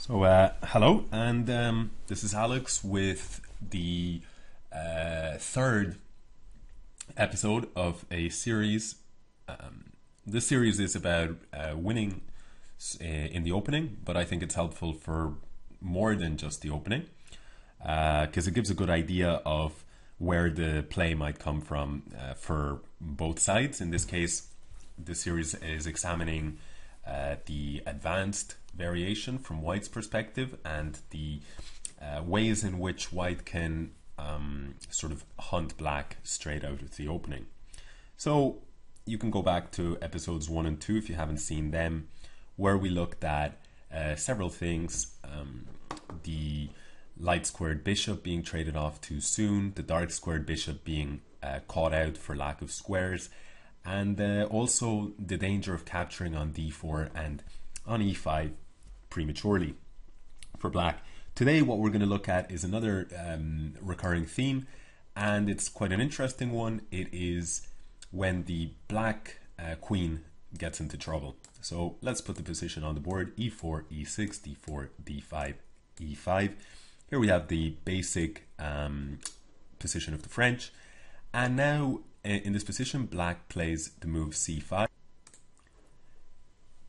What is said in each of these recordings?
Hello, and this is Alex with the third episode of a series. This series is about winning in the opening, but I think it's helpful for more than just the opening because it gives a good idea of where the play might come from for both sides. In this case, this series is examining the advanced variation from white's perspective and the ways in which white can sort of hunt black straight out of the opening. So you can go back to episodes 1 and 2 if you haven't seen them, where we looked at several things. The light squared bishop being traded off too soon, the dark squared bishop being caught out for lack of squares, and also the danger of capturing on d4 and on e5 prematurely for black. Today what we're going to look at is another recurring theme, and it's quite an interesting one. It is when the black queen gets into trouble. So let's put the position on the board: e4, e6, d4, d5, e5. Here we have the basic position of the French, and now in this position black plays the move c5,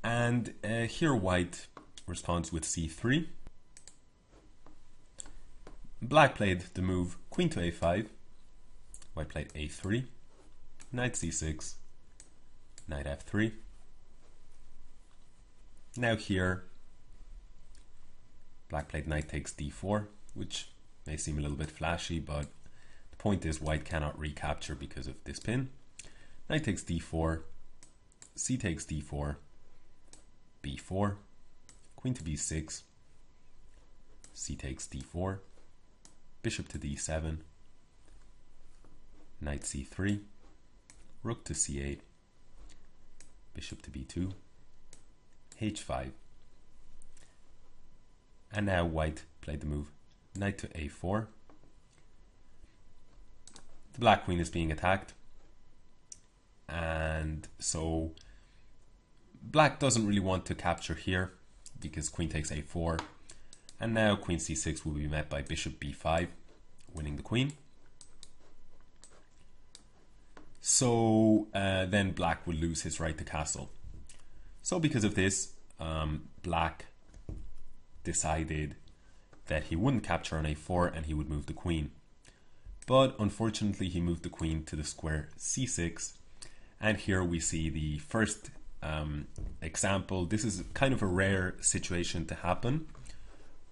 and here white responds with c3. Black played the move queen to a5, white played a3, knight c6, knight f3. Now here black played knight takes d4, which may seem a little bit flashy, but the point is white cannot recapture because of this pin. Knight takes d4, c takes d4, b4, queen to b6, c takes d4, bishop to d7, knight c3, rook to c8, bishop to b2, h5. And now white played the move knight to a4. The black queen is being attacked, and so black doesn't really want to capture here because queen takes a4, and now queen c6 will be met by bishop b5, winning the queen. So then black will lose his right to castle. So because of this, black decided that he wouldn't capture on a4 and he would move the queen. But unfortunately he moved the queen to the square c6, and here we see the first example. This is kind of a rare situation to happen,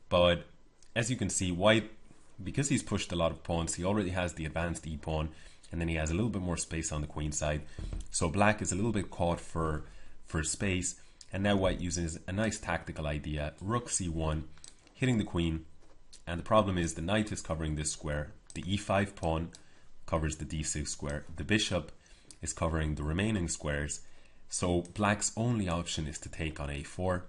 but as you can see, white, because he's pushed a lot of pawns, he already has the advanced e-pawn, and then he has a little bit more space on the queen side. So black is a little bit caught for space, and now white uses a nice tactical idea: rook c1, hitting the queen, and the problem is the knight is covering this square, the e5 pawn covers the d6 square, the bishop is covering the remaining squares. So black's only option is to take on a4,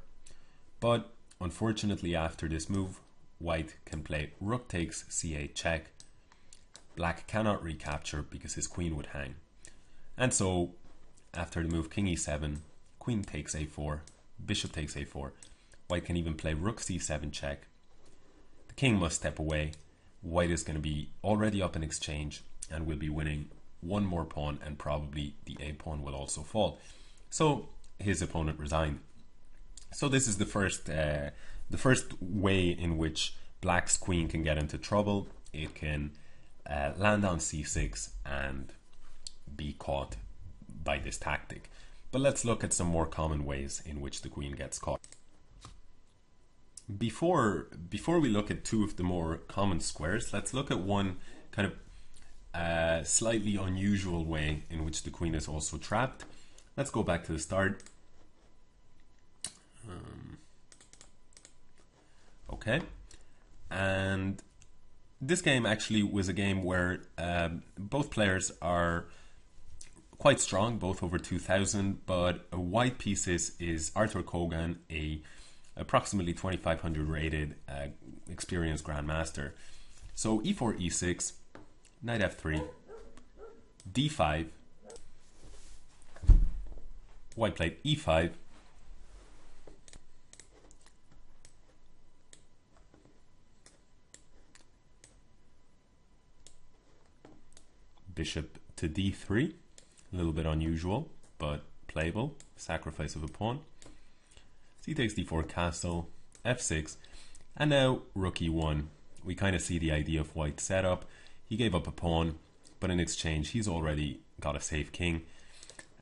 but unfortunately after this move white can play rook takes c8 check. Black cannot recapture because his queen would hang, and so after the move king e7, queen takes a4, bishop takes a4, white can even play rook c7 check. The king must step away. White is going to be already up in exchange and will be winning one more pawn, and probably the a pawn will also fall. So his opponent resigned. So this is the first way in which black's queen can get into trouble. It can land on c6 and be caught by this tactic. But let's look at some more common ways in which the queen gets caught. Before we look at two of the more common squares, let's look at one kind of slightly unusual way in which the queen is also trapped. Let's go back to the start. Okay, and this game actually was a game where both players are quite strong, both over 2000, but a white piece is Arthur Kogan, a approximately 2500 rated experienced grandmaster. So e4, e6, knight f3, d5, white played e5, bishop to d3. A little bit unusual, but playable. Sacrifice of a pawn. C takes d4 castle, f6, and now rook e1. We kind of see the idea of white's setup. He gave up a pawn, but in exchange he's already got a safe king,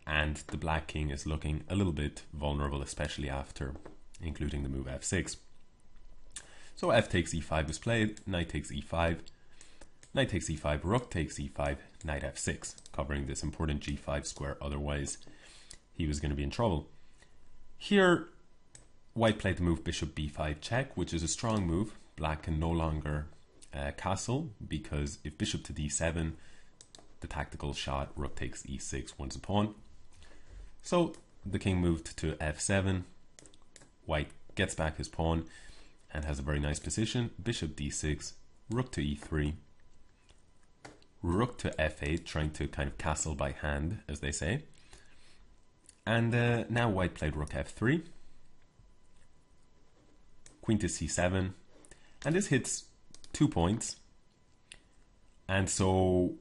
and the black king is looking a little bit vulnerable, especially after including the move f6. So f takes e5 is played, knight takes e5, knight takes e5, rook takes e5, knight f6, covering this important g5 square, otherwise he was going to be in trouble. Here white played the move bishop b5 check, which is a strong move. Black can no longer castle, because if bishop to d7, the tactical shot rook takes e6 wins a pawn. So the king moved to f7, white gets back his pawn and has a very nice position. Bishop d6, rook to e3, rook to f8, trying to kind of castle by hand, as they say. And now white played rook f3, queen to c7, and this hits 2 points. And so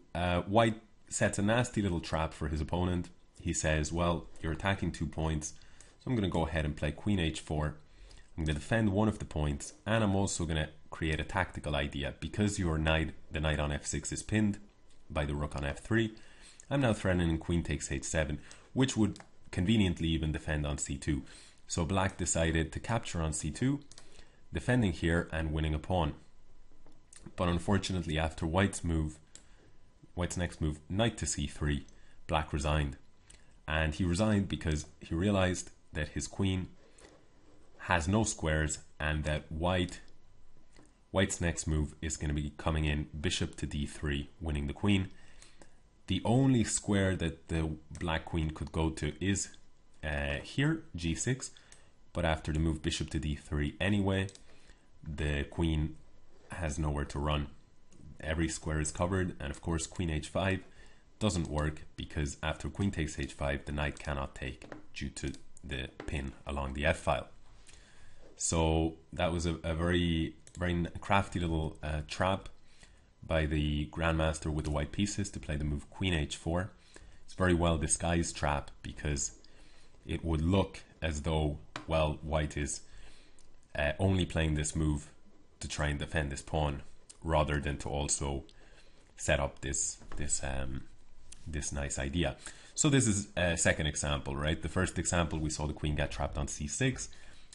white sets a nasty little trap for his opponent. He says, well, you're attacking 2 points, so I'm going to go ahead and play queen h4. I'm going to defend one of the points, and I'm also going to create a tactical idea. Because your knight, the knight on f6 is pinned by the rook on f3, I'm now threatening queen takes h7, which would conveniently even defend on c2. So black decided to capture on c2, defending here and winning a pawn. But unfortunately, after white's next move, knight to c3, black resigned. And he resigned because he realized that his queen has no squares, and that white's next move is going to be coming in bishop to d3, winning the queen. The only square that the black queen could go to is here, g6, but after the move bishop to d3 anyway, the queen has nowhere to run. Every square is covered, and of course queen h5 doesn't work, because after queen takes h5 the knight cannot take due to the pin along the f file. So that was a very crafty little trap by the grandmaster with the white pieces to play the move queen h4. It's a very well disguised trap, because it would look as though, well, white is only playing this move to try and defend this pawn, rather than to also set up this nice idea. So this is a second example, right? The first example, we saw the queen get trapped on c6,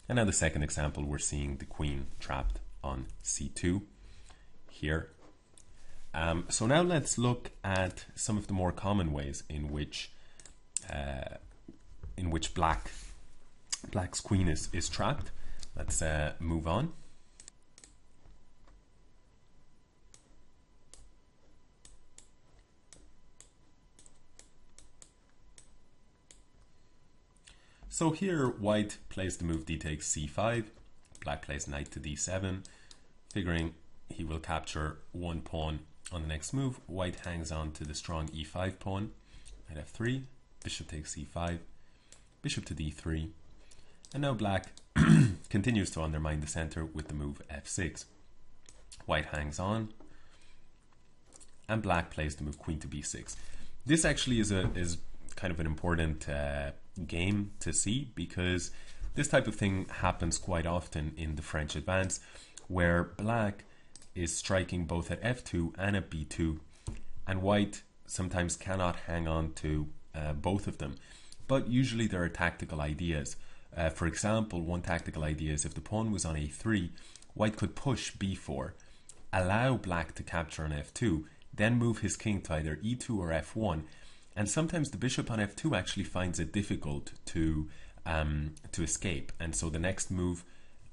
and now the second example, we're seeing the queen trapped on c2 here. So now let's look at some of the more common ways in which black's queen is trapped. Let's move on. So here white plays the move d takes c5, black plays knight to d7, figuring he will capture one pawn on the next move. White hangs on to the strong e5 pawn, knight f3, bishop takes c5, bishop to d3, and now black continues to undermine the center with the move f6. White hangs on, and black plays the move queen to b6. This actually is kind of an important game to see, because this type of thing happens quite often in the French advance, where black is striking both at f2 and at b2, and white sometimes cannot hang on to both of them. But usually there are tactical ideas. For example, one tactical idea is if the pawn was on a3, white could push b4, allow black to capture on f2, then move his king to either e2 or f1, and sometimes the bishop on f2 actually finds it difficult to escape, and so the next move,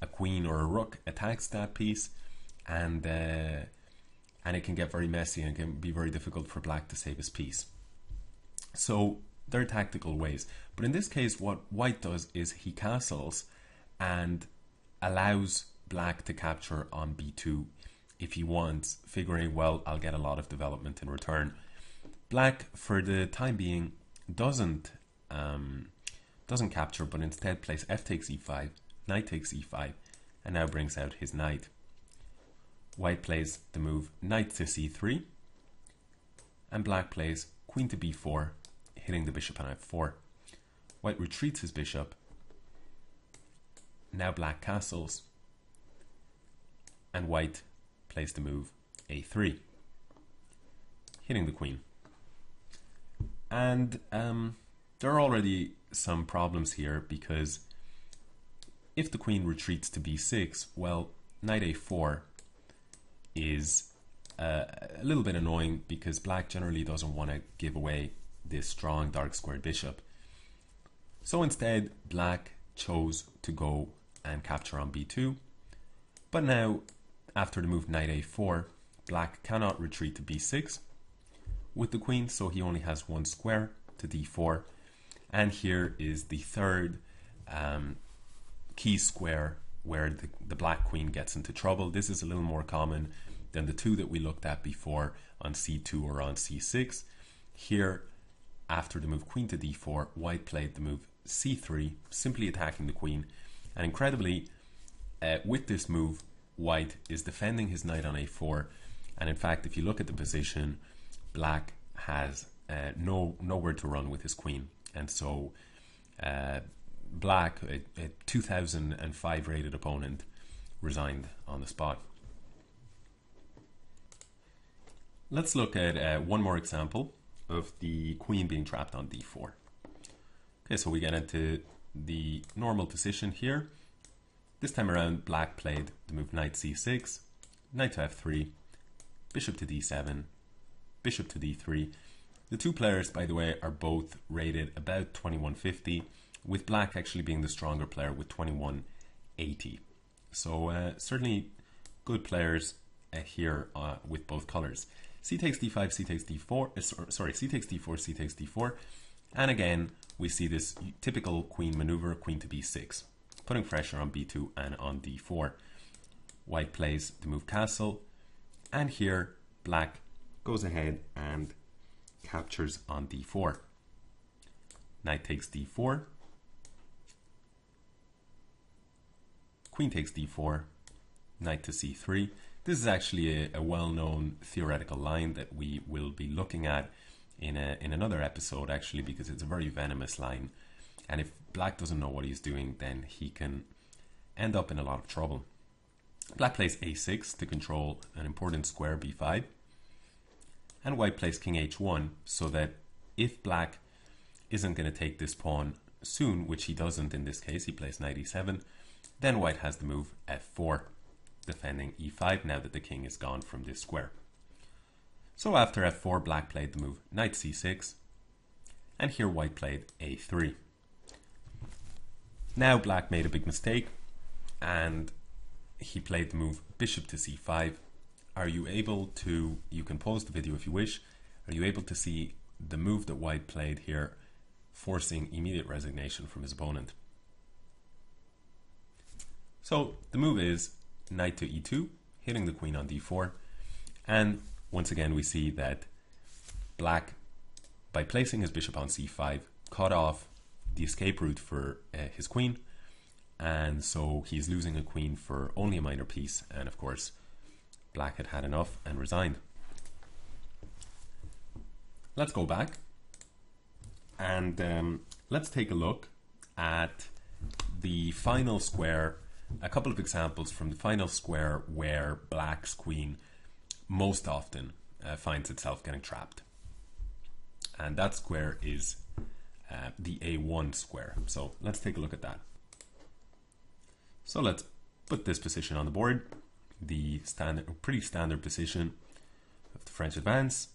a queen or a rook attacks that piece, and it can get very messy and can be very difficult for black to save his piece. So there are tactical ways, but in this case what white does is he castles and allows black to capture on b2 if he wants, figuring, well, I'll get a lot of development in return. Black, for the time being, doesn't capture, but instead plays f takes e5, knight takes e5, and now brings out his knight. White plays the move knight to c3, and black plays queen to b4, hitting the bishop on f4. White retreats his bishop. Now black castles, and white plays the move a3, hitting the queen. And there are already some problems here, because if the queen retreats to b6, well, knight a4 is a little bit annoying, because black generally doesn't want to give away this strong dark squared bishop. So instead, black chose to go and capture on b2. But now, after the move knight a4, black cannot retreat to b6 with the queen, so he only has one square to d4. And here is the third key square where the black queen gets into trouble. This is a little more common than the two that we looked at before on c2 or on c6. Here, after the move queen to d4, white played the move c3, simply attacking the queen. And incredibly, with this move, white is defending his knight on a4. And in fact, if you look at the position, black has nowhere to run with his queen. And so black, a 2005 rated opponent, resigned on the spot. Let's look at one more example of the queen being trapped on d4. Okay, so we get into the normal position here. This time around, black played the move knight c6, knight to f3, bishop to d7, bishop to d3. The two players, by the way, are both rated about 2150, with black actually being the stronger player with 2180. So certainly good players here with both colors. C takes d5, c takes d4, sorry, c takes d4, c takes d4. And again, we see this typical queen maneuver, queen to b6, putting pressure on b2 and on d4. White plays the move castle, and here black goes ahead and captures on d4. Knight takes d4, queen takes d4, knight to c3. This is actually a well-known theoretical line that we will be looking at in another episode, actually, because it's a very venomous line. And if black doesn't know what he's doing, then he can end up in a lot of trouble. Black plays a6 to control an important square, b5. And white plays king h1, so that if black isn't going to take this pawn soon, which he doesn't in this case, he plays knight e7, then white has the move f4, defending e5 now that the king is gone from this square. So after f4, black played the move knight c6, and here white played a3. Now black made a big mistake, and he played the move bishop to c5. Are you able to, you can pause the video if you wish, are you able to see the move that white played here, forcing immediate resignation from his opponent? So the move is knight to e2, hitting the queen on d4, and once again we see that black, by placing his bishop on c5, cut off the escape route for his queen, and so he's losing a queen for only a minor piece, and of course black had had enough and resigned. Let's go back and let's take a look at the final square, a couple of examples from the final square where black's queen most often finds itself getting trapped. And that square is the A1 square. So let's take a look at that. So let's put this position on the board, the pretty standard position of the French advance.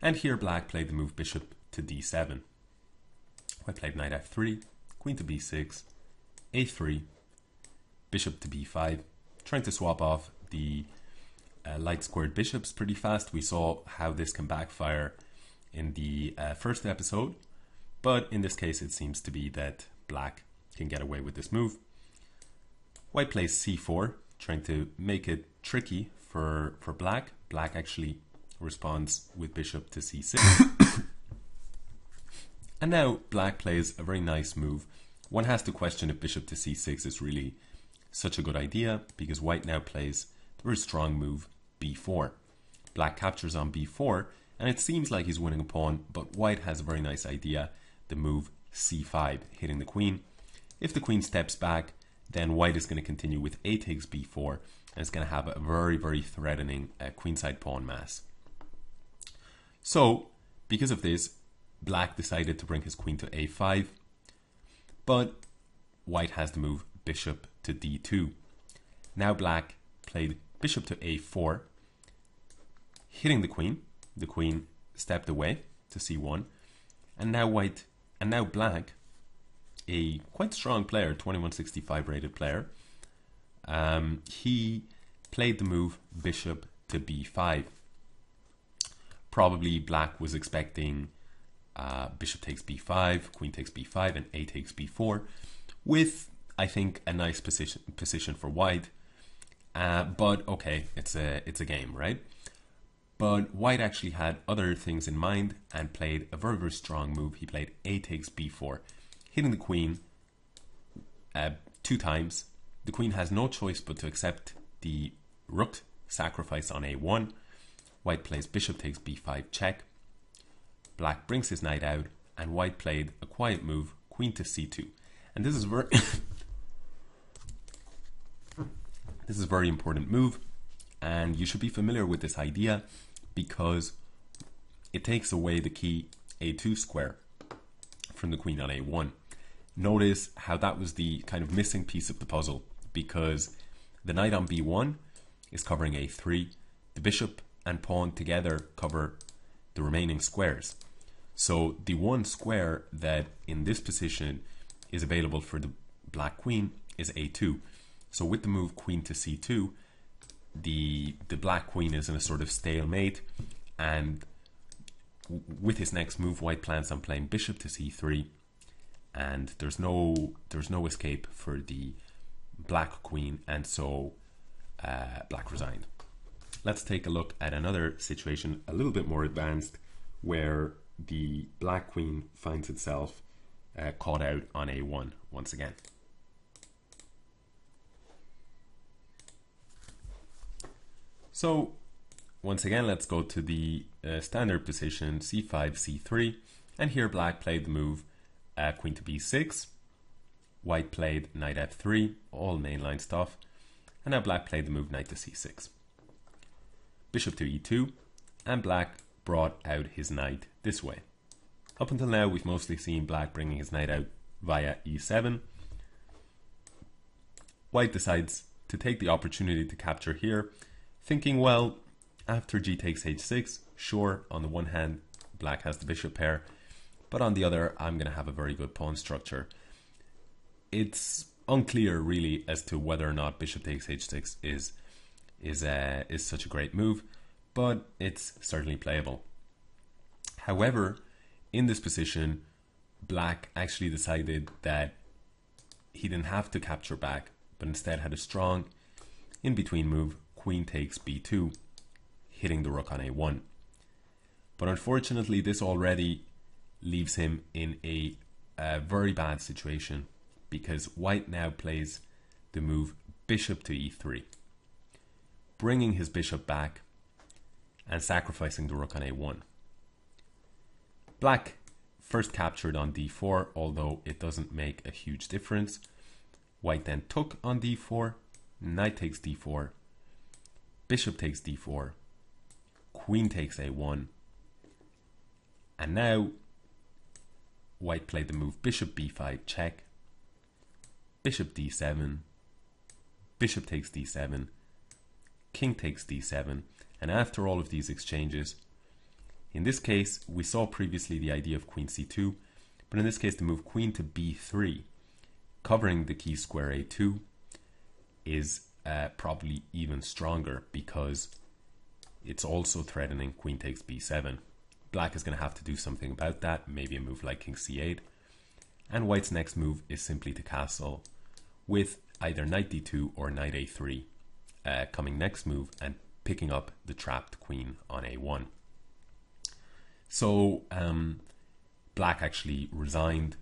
And here black played the move bishop to d7. White played knight f3, queen to b6, a3, bishop to b5, trying to swap off the light squared bishops pretty fast. We saw how this can backfire in the first episode, but in this case it seems to be that black can get away with this move. White plays c4, trying to make it tricky for black. Black actually responds with bishop to c6. And now black plays a very nice move. One has to question if bishop to c6 is really such a good idea, because white now plays the very strong move b4. Black captures on b4, and it seems like he's winning a pawn, but white has a very nice idea, the move c5, hitting the queen. If the queen steps back, then white is going to continue with a takes b4, and it's going to have a very, very threatening queenside pawn mass. So, because of this, black decided to bring his queen to a5, but white has the move bishop to d2. Now black played bishop to a4, hitting the queen. The queen stepped away to c1, and now black, a quite strong player, 2165 rated player, he played the move bishop to b5. Probably black was expecting bishop takes b5, queen takes b5, and a takes b4, with, I think, a nice position for white. But okay, it's a game, right? But white actually had other things in mind and played a very, very strong move. He played a takes b4, hitting the queen 2 times. The queen has no choice but to accept the rook sacrifice on a1. White plays bishop takes b5 check. Black brings his knight out, and white played a quiet move, queen to c2. And this is very this is a very important move, and you should be familiar with this idea because it takes away the key a2 square from the queen on a1. Notice how that was the kind of missing piece of the puzzle, because the knight on b1 is covering a3, the bishop and pawn together cover the remaining squares. So the one square that in this position is available for the black queen is a2. So with the move queen to c2, the black queen is in a sort of stalemate, and with his next move, white plans on playing bishop to c3, and there's no escape for the black queen, and so black resigned. Let's take a look at another situation a little bit more advanced, where the black queen finds itself caught out on a1 once again. So once again, let's go to the standard position c5, c3, and here black played the move queen to b6, white played knight f3, all mainline stuff, and now black played the move knight to c6. Bishop to e2, and black brought out his knight this way. Up until now, we've mostly seen black bringing his knight out via e7. White decides to take the opportunity to capture here, thinking, well, after g takes h6, sure, on the one hand, black has the bishop pair, but on the other, I'm going to have a very good pawn structure. It's unclear, really, as to whether or not bishop takes h6 is such a great move, but it's certainly playable. However, in this position, black actually decided that he didn't have to capture back, but instead had a strong in-between move, queen takes b2, hitting the rook on a1. But unfortunately, this already leaves him in a very bad situation, because white now plays the move bishop to e3, bringing his bishop back and sacrificing the rook on a1. Black first captured on d4, although it doesn't make a huge difference. White then took on d4, knight takes d4, bishop takes d4, queen takes a1, and now white played the move bishop b5 check, bishop d7, bishop takes d7, king takes d7, and after all of these exchanges, in this case we saw previously the idea of queen c2, but in this case the move queen to b3, covering the key square a2, is probably even stronger, because it's also threatening queen takes b7. Black is going to have to do something about that, maybe a move like king c8, and white's next move is simply to castle with either knight d2 or knight a3 coming next move and picking up the trapped queen on a1. So black actually resigned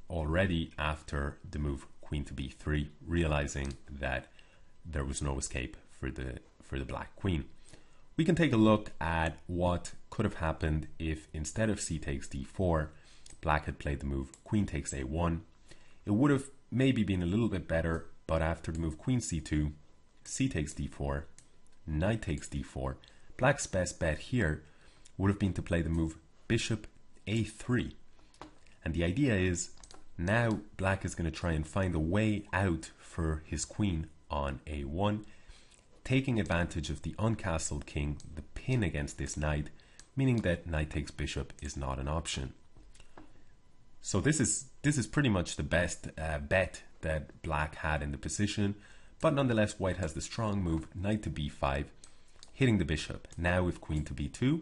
already after the move queen to b3, realizing that there was no escape for the black queen. We can take a look at what could have happened if instead of c takes d4, black had played the move queen takes a1. It would have maybe been a little bit better, but after the move queen c2, c takes d4, knight takes d4, black's best bet here would have been to play the move bishop a3. And the idea is now black is going to try and find a way out for his queen on a1, taking advantage of the uncastled king, the pin against this knight, meaning that knight takes bishop is not an option. So this is pretty much the best bet that black had in the position, but nonetheless white has the strong move knight to b5, hitting the bishop. Now if queen to b2,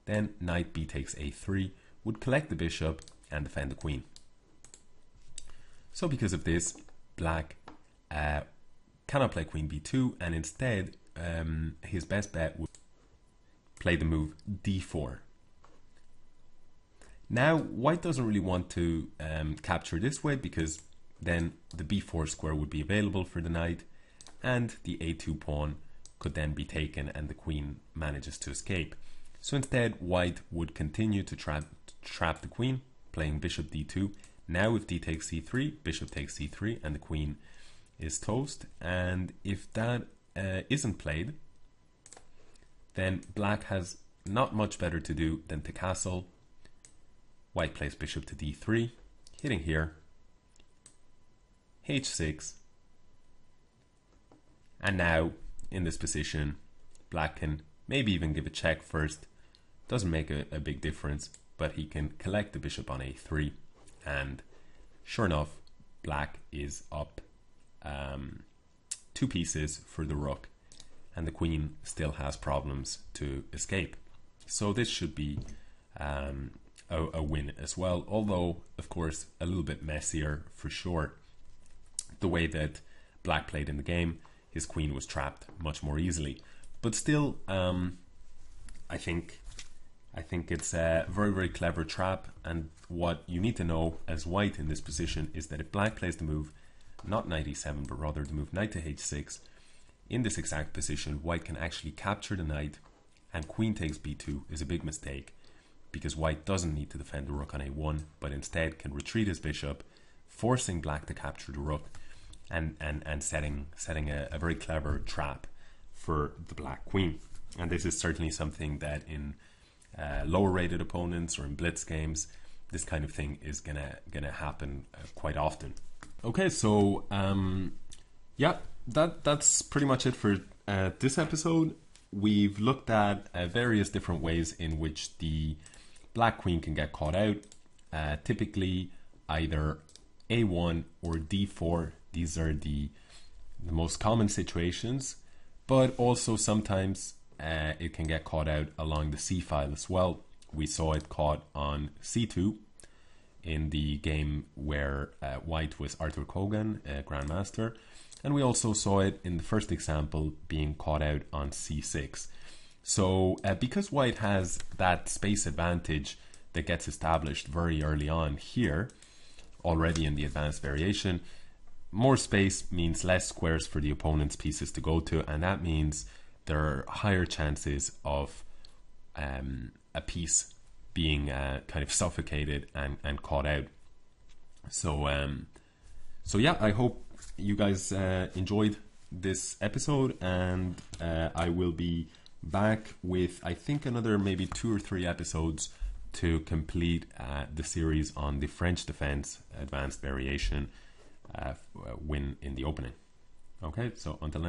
then knight b takes a3 would collect the bishop and defend the queen. So because of this, black cannot play queen b2, and instead his best bet would play the move d4. Now white doesn't really want to capture this way, because then the b4 square would be available for the knight and the a2 pawn could then be taken and the queen manages to escape. So instead white would continue to trap the queen, playing bishop d2. Now if d takes c3, bishop takes c3 and the queen is toast. And if that isn't played, then black has not much better to do than to castle. White plays bishop to d3, hitting here, h6, and now in this position black can maybe even give a check first. Doesn't make a big difference, but he can collect the bishop on a3, and sure enough black is up 2 pieces for the rook, and the queen still has problems to escape. So this should be a win as well, although of course a little bit messier for sure. The way that black played in the game, his queen was trapped much more easily, but still I think it's a very, very clever trap. And what you need to know as white in this position is that if black plays the move not knight e7 but rather the move knight to h6, in this exact position white can actually capture the knight, and queen takes b2 is a big mistake, because white doesn't need to defend the rook on a1 but instead can retreat his bishop, forcing black to capture the rook and setting a very clever trap for the black queen. And this is certainly something that in lower rated opponents or in blitz games, this kind of thing is gonna happen quite often. Okay, so yeah, that's pretty much it for this episode. We've looked at various different ways in which the black queen can get caught out. Typically either a1 or d4. These are the most common situations, but also sometimes it can get caught out along the c file as well. We saw it caught on c2 in the game where white was Arthur Kogan, Grandmaster, and we also saw it in the first example being caught out on c6. So because white has that space advantage that gets established very early on here, already in the advanced variation, more space means less squares for the opponent's pieces to go to, and that means there are higher chances of a piece being kind of suffocated and caught out. So yeah, I hope you guys enjoyed this episode, and I will be back with I think another maybe 2 or 3 episodes to complete the series on the French defense advanced variation win in the opening. Okay, so until